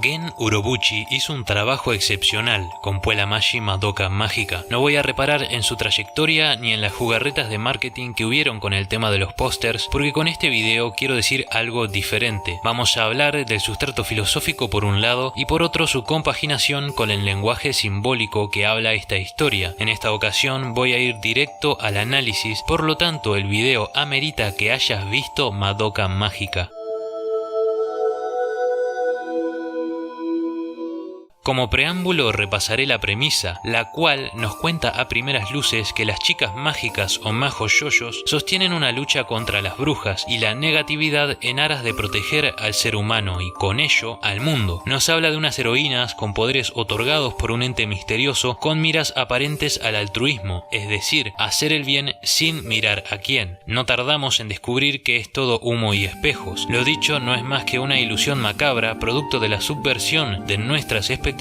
Gen Urobuchi hizo un trabajo excepcional con Puella Magi Madoka Mágica. No voy a reparar en su trayectoria ni en las jugarretas de marketing que hubieron con el tema de los pósters, porque con este video quiero decir algo diferente. Vamos a hablar del sustrato filosófico por un lado y por otro su compaginación con el lenguaje simbólico que habla esta historia. En esta ocasión voy a ir directo al análisis, por lo tanto el video amerita que hayas visto Madoka Mágica. Como preámbulo repasaré la premisa, la cual nos cuenta a primeras luces que las chicas mágicas o magos yoyos sostienen una lucha contra las brujas y la negatividad en aras de proteger al ser humano y con ello al mundo. Nos habla de unas heroínas con poderes otorgados por un ente misterioso con miras aparentes al altruismo, es decir, hacer el bien sin mirar a quién. No tardamos en descubrir que es todo humo y espejos. Lo dicho no es más que una ilusión macabra producto de la subversión de nuestras expectativas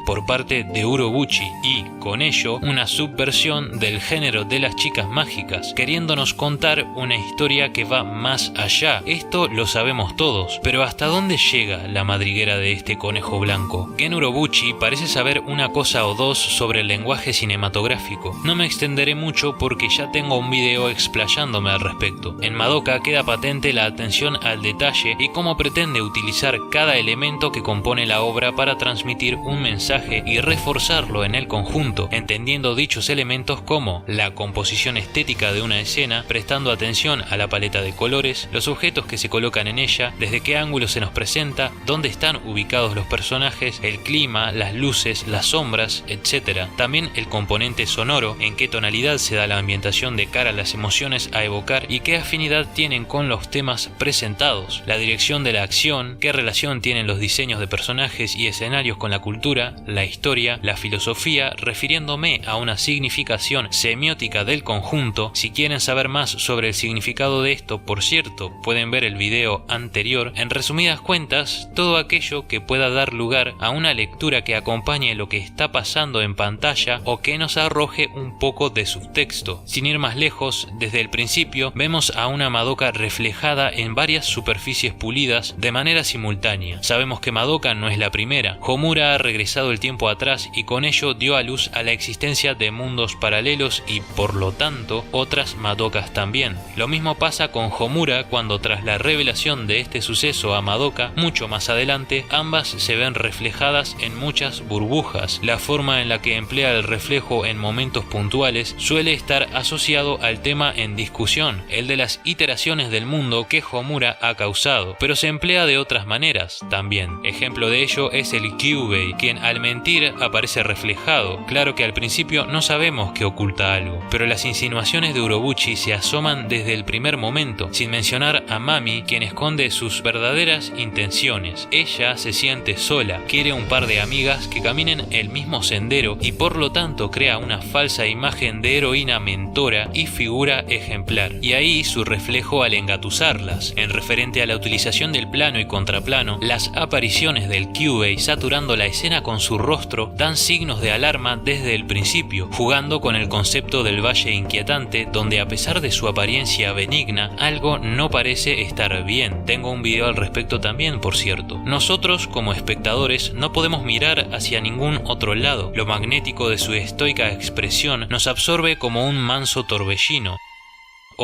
por parte de Urobuchi y, con ello, una subversión del género de las chicas mágicas, queriéndonos contar una historia que va más allá. Esto lo sabemos todos, pero ¿hasta dónde llega la madriguera de este conejo blanco? Gen Urobuchi parece saber una cosa o dos sobre el lenguaje cinematográfico. No me extenderé mucho porque ya tengo un video explayándome al respecto. En Madoka queda patente la atención al detalle y cómo pretende utilizar cada elemento que compone la obra para transmitir un mensaje y reforzarlo en el conjunto, entendiendo dichos elementos como la composición estética de una escena, prestando atención a la paleta de colores, los objetos que se colocan en ella, desde qué ángulo se nos presenta, dónde están ubicados los personajes, el clima, las luces, las sombras, etc. También el componente sonoro, en qué tonalidad se da la ambientación de cara a las emociones a evocar y qué afinidad tienen con los temas presentados, la dirección de la acción, qué relación tienen los diseños de personajes y escenarios con la cultura, la historia, la filosofía, refiriéndome a una significación semiótica del conjunto. Si quieren saber más sobre el significado de esto, por cierto, pueden ver el video anterior. En resumidas cuentas, todo aquello que pueda dar lugar a una lectura que acompañe lo que está pasando en pantalla o que nos arroje un poco de subtexto. Sin ir más lejos, desde el principio vemos a una Madoka reflejada en varias superficies pulidas de manera simultánea. Sabemos que Madoka no es la primera. Homura ha regresado el tiempo atrás y con ello dio a luz a la existencia de mundos paralelos y, por lo tanto, otras Madokas también. Lo mismo pasa con Homura cuando, tras la revelación de este suceso a Madoka, mucho más adelante, ambas se ven reflejadas en muchas burbujas. La forma en la que emplea el reflejo en momentos puntuales suele estar asociado al tema en discusión, el de las iteraciones del mundo que Homura ha causado, pero se emplea de otras maneras también. Ejemplo de ello es el Kyubey, quien al mentir aparece reflejado. Claro que al principio no sabemos que oculta algo, pero las insinuaciones de Urobuchi se asoman desde el primer momento, sin mencionar a Mami, quien esconde sus verdaderas intenciones. Ella se siente sola, quiere un par de amigas que caminen el mismo sendero y por lo tanto crea una falsa imagen de heroína mentora y figura ejemplar. Y ahí su reflejo al engatusarlas. En referente a la utilización del plano y contraplano, las apariciones del Kyubey saturando la escena con su rostro dan signos de alarma desde el principio, jugando con el concepto del valle inquietante, donde a pesar de su apariencia benigna, algo no parece estar bien. Tengo un video al respecto también, por cierto. Nosotros, como espectadores, no podemos mirar hacia ningún otro lado. Lo magnético de su estoica expresión nos absorbe como un manso torbellino.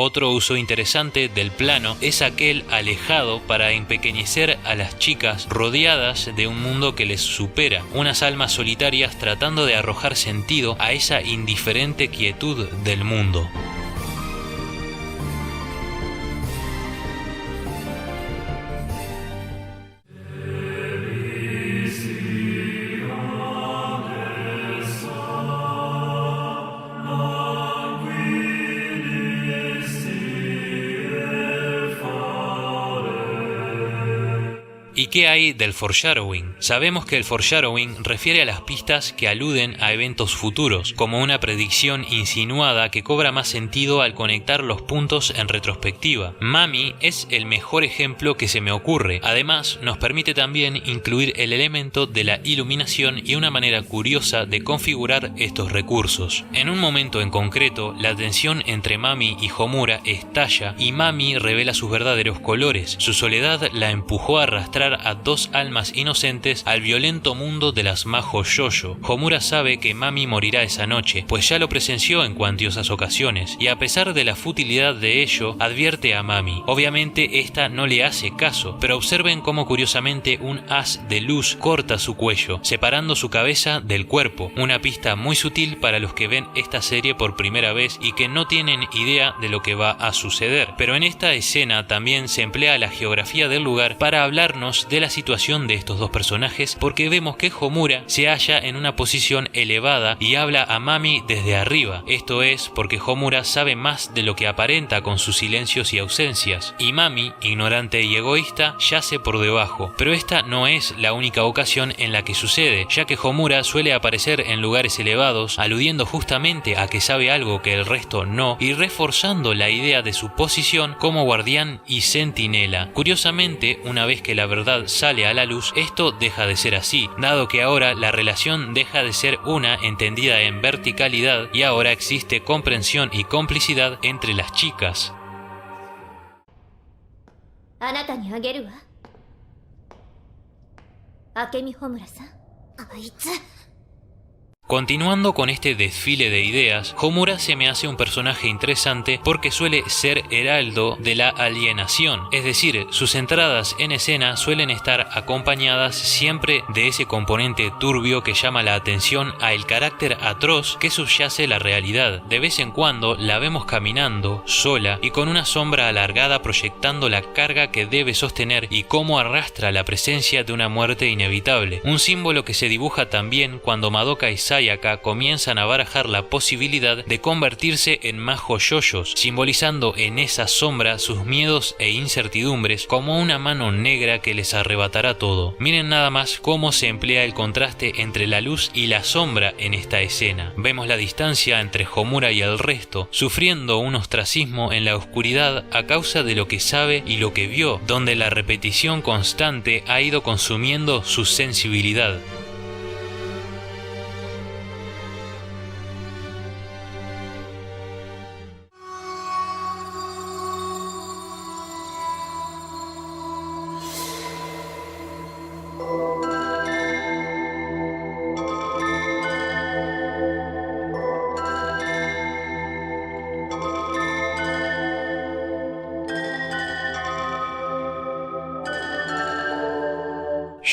Otro uso interesante del plano es aquel alejado para empequeñecer a las chicas rodeadas de un mundo que les supera, unas almas solitarias tratando de arrojar sentido a esa indiferente quietud del mundo. ¿Y qué hay del foreshadowing? Sabemos que el foreshadowing refiere a las pistas que aluden a eventos futuros, como una predicción insinuada que cobra más sentido al conectar los puntos en retrospectiva. Mami es el mejor ejemplo que se me ocurre. Además, nos permite también incluir el elemento de la iluminación y una manera curiosa de configurar estos recursos. En un momento en concreto, la tensión entre Mami y Homura estalla y Mami revela sus verdaderos colores. Su soledad la empujó a arrastrar a dos almas inocentes al violento mundo de las Mahou Shoujo. Homura sabe que Mami morirá esa noche, pues ya lo presenció en cuantiosas ocasiones, y a pesar de la futilidad de ello, advierte a Mami. Obviamente esta no le hace caso, pero observen cómo curiosamente un haz de luz corta su cuello, separando su cabeza del cuerpo, una pista muy sutil para los que ven esta serie por primera vez y que no tienen idea de lo que va a suceder. Pero en esta escena también se emplea la geografía del lugar para hablarnos de la situación de estos dos personajes, porque vemos que Homura se halla en una posición elevada y habla a Mami desde arriba. Esto es porque Homura sabe más de lo que aparenta con sus silencios y ausencias, y Mami, ignorante y egoísta, yace por debajo. Pero esta no es la única ocasión en la que sucede, ya que Homura suele aparecer en lugares elevados, aludiendo justamente a que sabe algo que el resto no, y reforzando la idea de su posición como guardián y centinela. Curiosamente, una vez que la verdad sale a la luz, esto deja de ser así, dado que ahora la relación deja de ser una entendida en verticalidad y ahora existe comprensión y complicidad entre las chicas. Continuando con este desfile de ideas, Homura se me hace un personaje interesante porque suele ser heraldo de la alienación, es decir, sus entradas en escena suelen estar acompañadas siempre de ese componente turbio que llama la atención a el carácter atroz que subyace la realidad. De vez en cuando la vemos caminando, sola y con una sombra alargada proyectando la carga que debe sostener y cómo arrastra la presencia de una muerte inevitable, un símbolo que se dibuja también cuando Madoka y Sayaka comienzan a barajar la posibilidad de convertirse en Mahou Shoujos, simbolizando en esa sombra sus miedos e incertidumbres como una mano negra que les arrebatará todo. Miren nada más cómo se emplea el contraste entre la luz y la sombra en esta escena. Vemos la distancia entre Homura y el resto, sufriendo un ostracismo en la oscuridad a causa de lo que sabe y lo que vio, donde la repetición constante ha ido consumiendo su sensibilidad.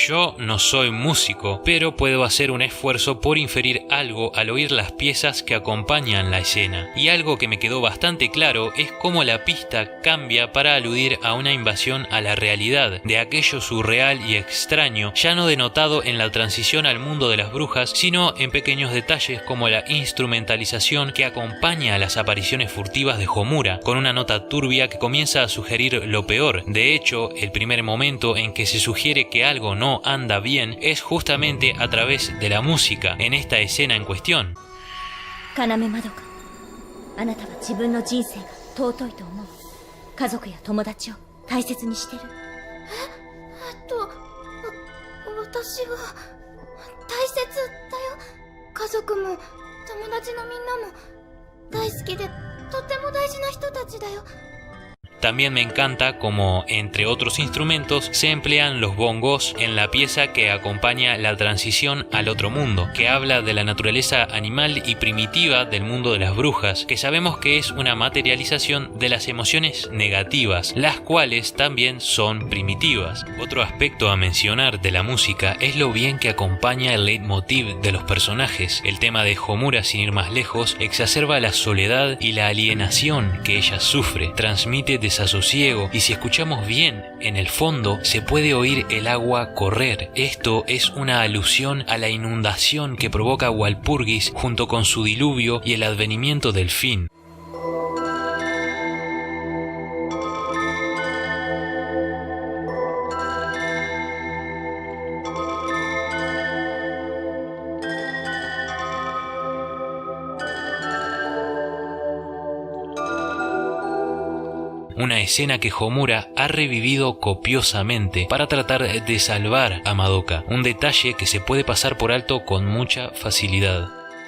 Yo no soy músico, pero puedo hacer un esfuerzo por inferir algo al oír las piezas que acompañan la escena. Y algo que me quedó bastante claro es cómo la pista cambia para aludir a una invasión a la realidad, de aquello surreal y extraño, ya no denotado en la transición al mundo de las brujas, sino en pequeños detalles como la instrumentalización que acompaña a las apariciones furtivas de Homura, con una nota turbia que comienza a sugerir lo peor. De hecho, el primer momento en que se sugiere que algo no anda bien es justamente a través de la música en esta escena en cuestión. Kaname Madoka, あなたは自分の人生が尊いと思う。家族や友達を大切にしてる。私は大切だよ。家族も友達のみんなも大好きでとっても大事な人たちだよ。 También me encanta como, entre otros instrumentos, se emplean los bongos en la pieza que acompaña la transición al otro mundo, que habla de la naturaleza animal y primitiva del mundo de las brujas, que sabemos que es una materialización de las emociones negativas, las cuales también son primitivas. Otro aspecto a mencionar de la música es lo bien que acompaña el leitmotiv de los personajes. El tema de Homura, sin ir más lejos, exacerba la soledad y la alienación que ella sufre, transmite desasosiego, y si escuchamos bien, en el fondo se puede oír el agua correr. Esto es una alusión a la inundación que provoca Walpurgis junto con su diluvio y el advenimiento del fin. una escena que Homura ha revivido copiosamente para tratar de salvar a Madoka, un detalle que se puede pasar por alto con mucha facilidad.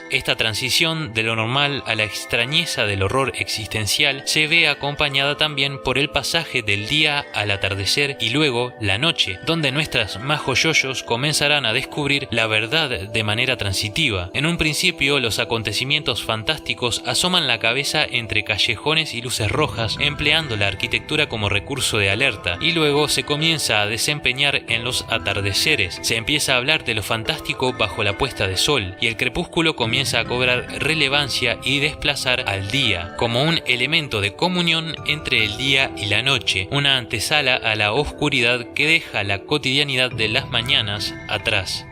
Esta transición de lo normal a la extrañeza del horror existencial se ve acompañada también por el pasaje del día al atardecer y luego la noche, donde nuestras majo yoyos comenzarán a descubrir la verdad de manera transitiva. En un principio, los acontecimientos fantásticos asoman la cabeza entre callejones y luces rojas, empleando la arquitectura como recurso de alerta, y luego se comienza a desempeñar en los atardeceres. Se empieza a hablar de lo fantástico bajo la puesta de sol, y el crepúsculo comienza a cobrar relevancia y desplazar al día, como un elemento de comunión entre el día y la noche, una antesala a la oscuridad que deja la cotidianidad de las mañanas atrás.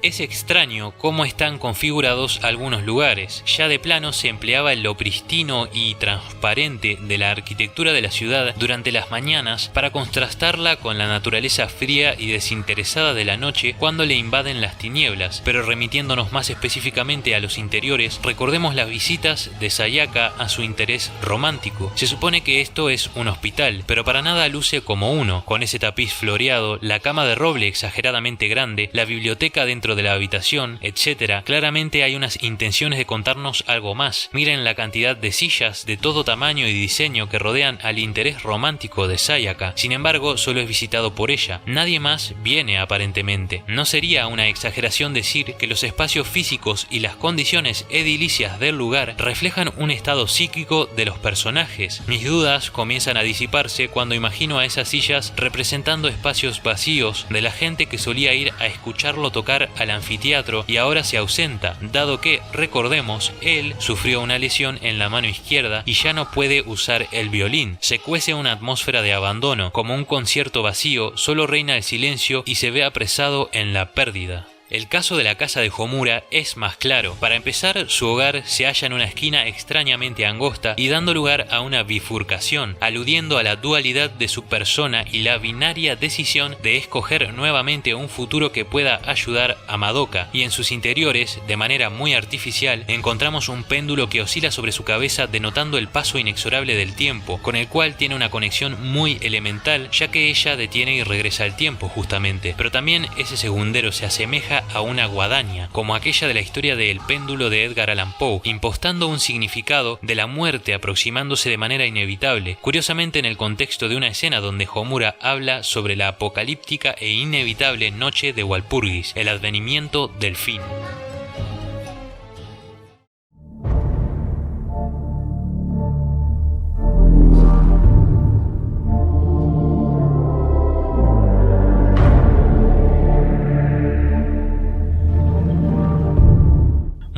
Es extraño cómo están configurados algunos lugares. Ya de plano se empleaba lo pristino y transparente de la arquitectura de la ciudad durante las mañanas para contrastarla con la naturaleza fría y desinteresada de la noche cuando le invaden las tinieblas. Pero remitiéndonos más específicamente a los interiores, recordemos las visitas de Sayaka a su interés romántico. Se supone que esto es un hospital, pero para nada luce como uno, con ese tapiz floreado, la cama de roble exageradamente grande, la biblioteca dentro de la habitación, etc. Claramente hay unas intenciones de contarnos algo más. Miren la cantidad de sillas de todo tamaño y diseño que rodean al interés romántico de Sayaka. Sin embargo, solo es visitado por ella. Nadie más viene aparentemente. No sería una exageración decir que los espacios físicos y las condiciones edilicias del lugar reflejan un estado psíquico de los personajes. Mis dudas comienzan a disiparse cuando imagino a esas sillas representando espacios vacíos de la gente que solía ir a escucharlo tocar al anfiteatro y ahora se ausenta, dado que, recordemos, él sufrió una lesión en la mano izquierda y ya no puede usar el violín. Se cuece una atmósfera de abandono, como un concierto vacío, solo reina el silencio y se ve apresado en la pérdida. El caso de la casa de Homura es más claro. Para empezar, su hogar se halla en una esquina extrañamente angosta y dando lugar a una bifurcación, aludiendo a la dualidad de su persona y la binaria decisión de escoger nuevamente un futuro que pueda ayudar a Madoka. Y en sus interiores, de manera muy artificial, encontramos un péndulo que oscila sobre su cabeza denotando el paso inexorable del tiempo, con el cual tiene una conexión muy elemental, ya que ella detiene y regresa al tiempo justamente. Pero también ese segundero se asemeja a una guadaña, como aquella de la historia de El péndulo de Edgar Allan Poe, impostando un significado de la muerte aproximándose de manera inevitable, curiosamente en el contexto de una escena donde Homura habla sobre la apocalíptica e inevitable noche de Walpurgis, el advenimiento del fin.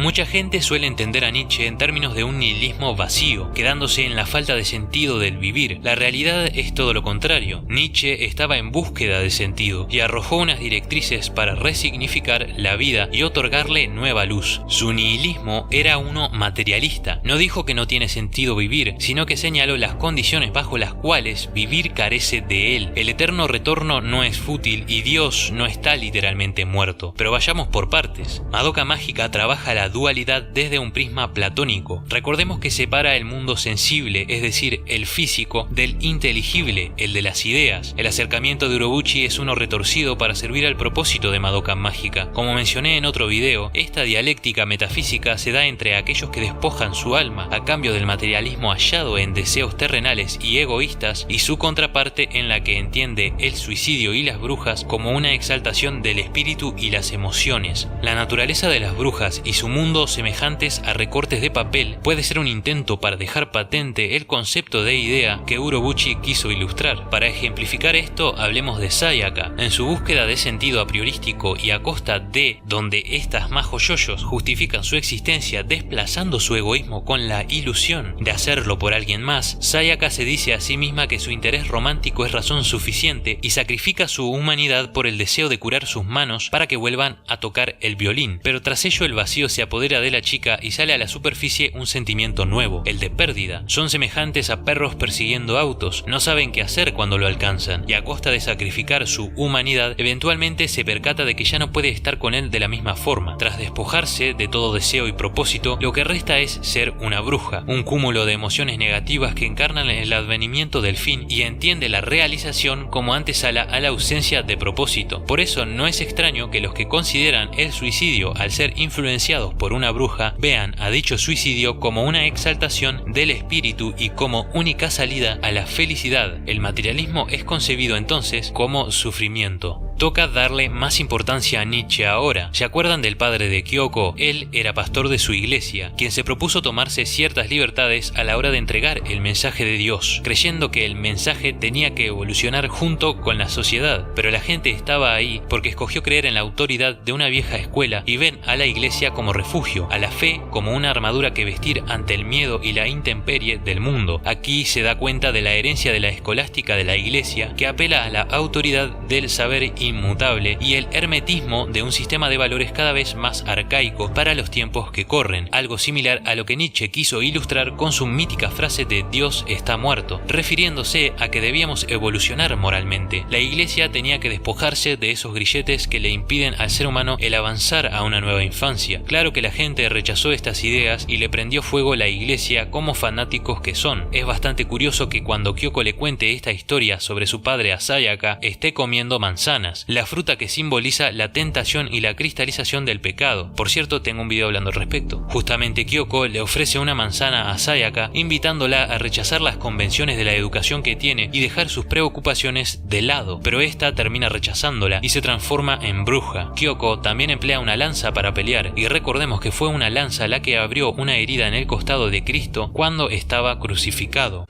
Mucha gente suele entender a Nietzsche en términos de un nihilismo vacío, quedándose en la falta de sentido del vivir. La realidad es todo lo contrario. Nietzsche estaba en búsqueda de sentido y arrojó unas directrices para resignificar la vida y otorgarle nueva luz. Su nihilismo era uno materialista. No dijo que no tiene sentido vivir, sino que señaló las condiciones bajo las cuales vivir carece de él. El eterno retorno no es fútil y Dios no está literalmente muerto. Pero vayamos por partes. Madoka Mágica trabaja la dualidad desde un prisma platónico. Recordemos que separa el mundo sensible, es decir, el físico, del inteligible, el de las ideas. El acercamiento de Urobuchi es uno retorcido para servir al propósito de Madoka Mágica. Como mencioné en otro video, esta dialéctica metafísica se da entre aquellos que despojan su alma a cambio del materialismo hallado en deseos terrenales y egoístas y su contraparte en la que entiende el suicidio y las brujas como una exaltación del espíritu y las emociones. La naturaleza de las brujas y su mundo semejantes a recortes de papel puede ser un intento para dejar patente el concepto de idea que Urobuchi quiso ilustrar. Para ejemplificar esto, hablemos de Sayaka. En su búsqueda de sentido a priorístico y a costa de donde estas majo yoyos justifican su existencia desplazando su egoísmo con la ilusión de hacerlo por alguien más, Sayaka se dice a sí misma que su interés romántico es razón suficiente y sacrifica su humanidad por el deseo de curar sus manos para que vuelvan a tocar el violín. Pero tras ello el vacío se apodera apodera de la chica y sale a la superficie un sentimiento nuevo, el de pérdida. Son semejantes a perros persiguiendo autos, no saben qué hacer cuando lo alcanzan, y a costa de sacrificar su humanidad, eventualmente se percata de que ya no puede estar con él de la misma forma. Tras despojarse de todo deseo y propósito, lo que resta es ser una bruja, un cúmulo de emociones negativas que encarnan el advenimiento del fin y entiende la realización como antesala a la ausencia de propósito. Por eso no es extraño que los que consideran el suicidio al ser influenciados por una bruja vean a dicho suicidio como una exaltación del espíritu y como única salida a la felicidad. El materialismo es concebido entonces como sufrimiento. Toca darle más importancia a Nietzsche ahora. ¿Se acuerdan del padre de Kyoko? Él era pastor de su iglesia, quien se propuso tomarse ciertas libertades a la hora de entregar el mensaje de Dios, creyendo que el mensaje tenía que evolucionar junto con la sociedad. Pero la gente estaba ahí porque escogió creer en la autoridad de una vieja escuela y ven a la iglesia como refugio, a la fe como una armadura que vestir ante el miedo y la intemperie del mundo. Aquí se da cuenta de la herencia de la escolástica de la iglesia, que apela a la autoridad del saber inmutable y el hermetismo de un sistema de valores cada vez más arcaico para los tiempos que corren, algo similar a lo que Nietzsche quiso ilustrar con su mítica frase de Dios está muerto, refiriéndose a que debíamos evolucionar moralmente. La iglesia tenía que despojarse de esos grilletes que le impiden al ser humano el avanzar a una nueva infancia. Claro que la gente rechazó estas ideas y le prendió fuego la iglesia como fanáticos que son. Es bastante curioso que cuando Kyoko le cuente esta historia sobre su padre a Sayaka, esté comiendo manzanas, la fruta que simboliza la tentación y la cristalización del pecado. Por cierto, tengo un video hablando al respecto. Justamente Kyoko le ofrece una manzana a Sayaka, invitándola a rechazar las convenciones de la educación que tiene y dejar sus preocupaciones de lado, pero esta termina rechazándola y se transforma en bruja. Kyoko también emplea una lanza para pelear, y recordemos que fue una lanza la que abrió una herida en el costado de Cristo cuando estaba crucificado.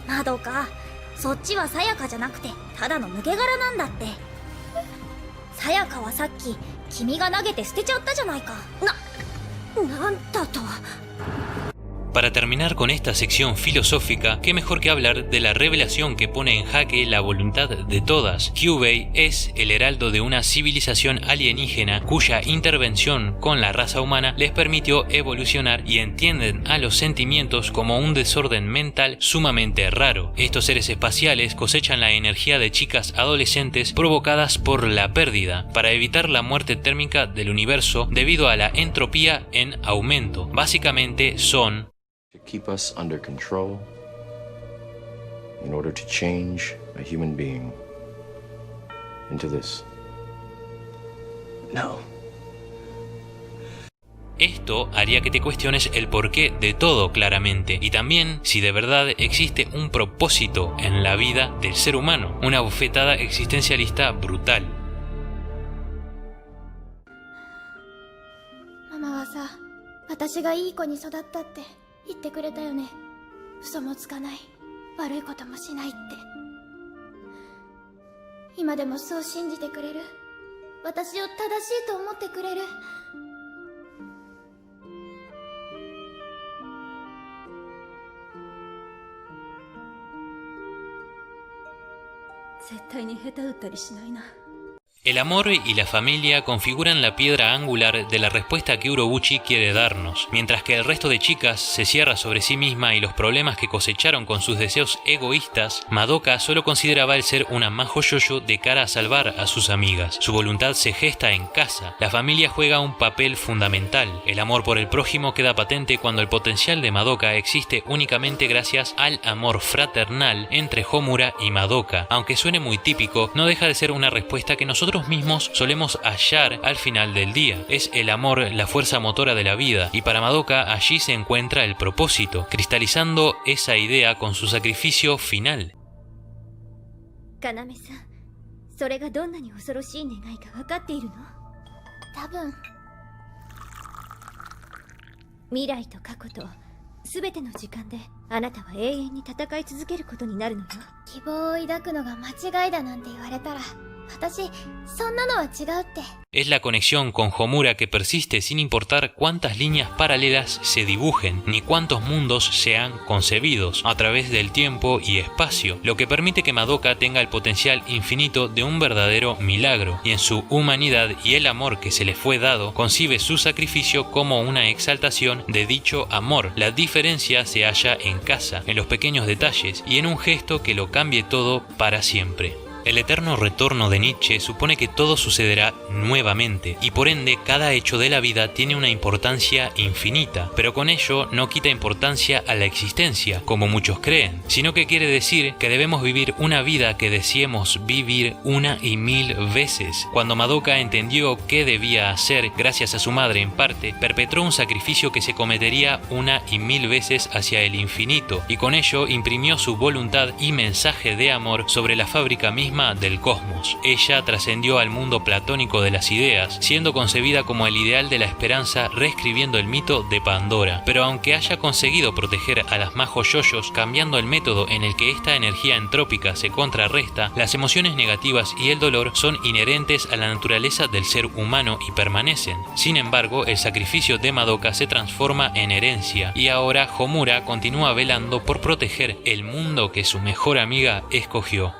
まどか、そっちはさやかじゃなくてただの抜け殻なんだって。さやかはさっき君が投げて捨てちゃったじゃないか。なんだと。 Para terminar con esta sección filosófica, qué mejor que hablar de la revelación que pone en jaque la voluntad de todas. Kyubey es el heraldo de una civilización alienígena cuya intervención con la raza humana les permitió evolucionar y entienden a los sentimientos como un desorden mental sumamente raro. Estos seres espaciales cosechan la energía de chicas adolescentes provocadas por la pérdida, para evitar la muerte térmica del universo debido a la entropía en aumento. Básicamente son keep us under control in order to change a human being into this. No. Esto haría que te cuestiones el porqué de todo claramente, y también si de verdad existe un propósito en la vida del ser humano, una bofetada existencialista brutal. ママはさ、私がいい子に育ったって言ってくれたよね。嘘もつかない、悪いこともしないって。今でもそう信じてくれる。私を正しいと思ってくれる。絶対に下手打ったりしないな。 El amor y la familia configuran la piedra angular de la respuesta que Urobuchi quiere darnos. Mientras que el resto de chicas se cierra sobre sí misma y los problemas que cosecharon con sus deseos egoístas, Madoka solo consideraba el ser una majo yoyo de cara a salvar a sus amigas. Su voluntad se gesta en casa. La familia juega un papel fundamental. El amor por el prójimo queda patente cuando el potencial de Madoka existe únicamente gracias al amor fraternal entre Homura y Madoka. Aunque suene muy típico, no deja de ser una respuesta que nosotros mismos solemos hallar al final del día. Es el amor la fuerza motora de la vida, y para Madoka allí se encuentra el propósito, cristalizando esa idea con su sacrificio final. 要さん、それがどんなに恐ろしい願いか分かっているの？多分。未来と過去と全ての時間であなたは永遠に戦い続けることになるのよ。希望を抱くのが間違いだなんて言われたら私そんなのは違うって。 Es la conexión con Homura que persiste sin importar cuántas líneas paralelas se dibujen, ni cuántos mundos sean concebidos a través del tiempo y espacio, lo que permite que Madoka tenga el potencial infinito de un verdadero milagro, y en su humanidad y el amor que se le fue dado, concibe su sacrificio como una exaltación de dicho amor. La diferencia se halla en casa, en los pequeños detalles y en un gesto que lo cambie todo para siempre. El eterno retorno de Nietzsche supone que todo sucederá nuevamente, y por ende cada hecho de la vida tiene una importancia infinita, pero con ello no quita importancia a la existencia, como muchos creen, sino que quiere decir que debemos vivir una vida que deseemos vivir una y mil veces. Cuando Madoka entendió qué debía hacer, gracias a su madre en parte, perpetró un sacrificio que se cometería una y mil veces hacia el infinito, y con ello imprimió su voluntad y mensaje de amor sobre la fábrica misma del cosmos. Ella trascendió al mundo platónico de las ideas, siendo concebida como el ideal de la esperanza, reescribiendo el mito de Pandora. Pero aunque haya conseguido proteger a las Mahou Yoyos cambiando el método en el que esta energía entrópica se contrarresta, las emociones negativas y el dolor son inherentes a la naturaleza del ser humano y permanecen. Sin embargo, el sacrificio de Madoka se transforma en herencia, y ahora Homura continúa velando por proteger el mundo que su mejor amiga escogió.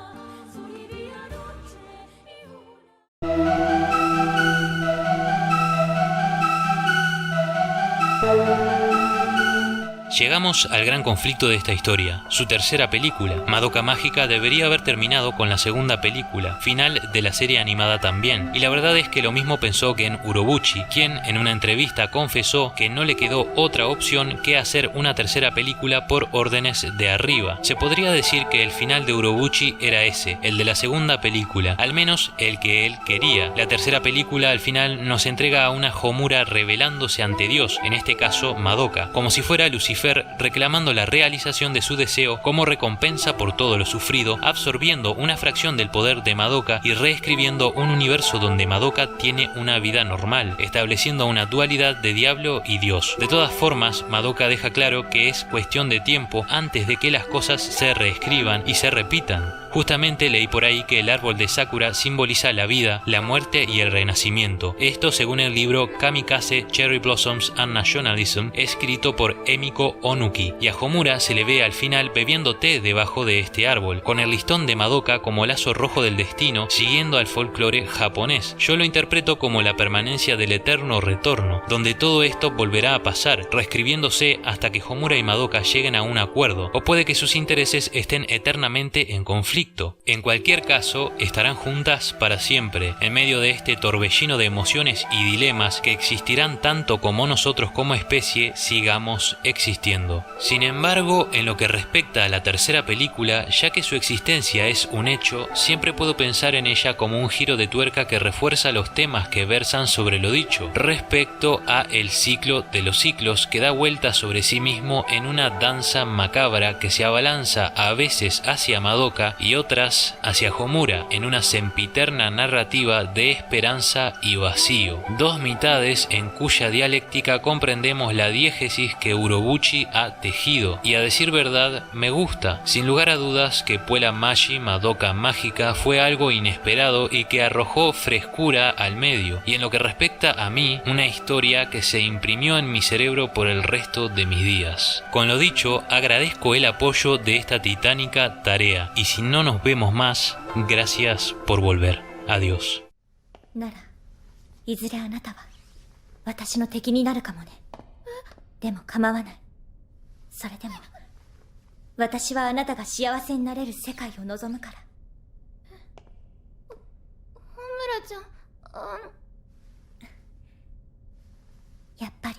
Llegamos al gran conflicto de esta historia, su tercera película. Madoka Mágica debería haber terminado con la segunda película, final de la serie animada también, y la verdad es que lo mismo pensó Gen Urobuchi, quien en una entrevista confesó que no le quedó otra opción que hacer una tercera película por órdenes de arriba. Se podría decir que el final de Urobuchi era ese, el de la segunda película, al menos el que él quería. La tercera película al final nos entrega a una Homura revelándose ante Dios, en este caso Madoka, como si fuera Lucifer reclamando la realización de su deseo como recompensa por todo lo sufrido, absorbiendo una fracción del poder de Madoka y reescribiendo un universo donde Madoka tiene una vida normal, estableciendo una dualidad de diablo y Dios. De todas formas, Madoka deja claro que es cuestión de tiempo antes de que las cosas se reescriban y se repitan. Justamente leí por ahí que el árbol de Sakura simboliza la vida, la muerte y el renacimiento. Esto según el libro Kamikaze Cherry Blossoms and Nationalism, escrito por Emiko Onuki, y a Homura se le ve al final bebiendo té debajo de este árbol, con el listón de Madoka como lazo rojo del destino, siguiendo al folclore japonés. Yo lo interpreto como la permanencia del eterno retorno, donde todo esto volverá a pasar, reescribiéndose hasta que Homura y Madoka lleguen a un acuerdo, o puede que sus intereses estén eternamente en conflicto. En cualquier caso, estarán juntas para siempre, en medio de este torbellino de emociones y dilemas que existirán tanto como nosotros como especie sigamos existiendo. Sin embargo, en lo que respecta a la tercera película, ya que su existencia es un hecho, siempre puedo pensar en ella como un giro de tuerca que refuerza los temas que versan sobre lo dicho, respecto a el ciclo de los ciclos que da vuelta sobre sí mismo en una danza macabra que se abalanza a veces hacia Madoka y otras hacia Homura en una sempiterna narrativa de esperanza y vacío. Dos mitades en cuya dialéctica comprendemos la diégesis que Urobuchi ha tejido, y a decir verdad me gusta. Sin lugar a dudas que Puella Magi Madoka Mágica fue algo inesperado y que arrojó frescura al medio, y en lo que respecta a mí, una historia que se imprimió en mi cerebro por el resto de mis días. Con lo dicho, agradezco el apoyo de esta titánica tarea, y si no nos vemos más, gracias por volver. Adiós. ならいずれあなたは私の敵になるかもね。でも構わない。それでも私はあなたが幸せになれる世界を望むから。ホムラちゃん、やっぱり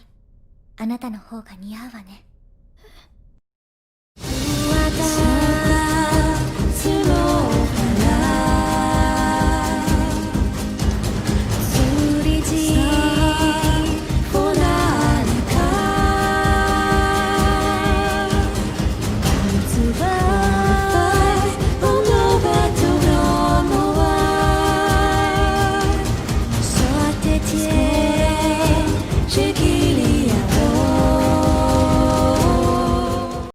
あなたの方が似合うわね。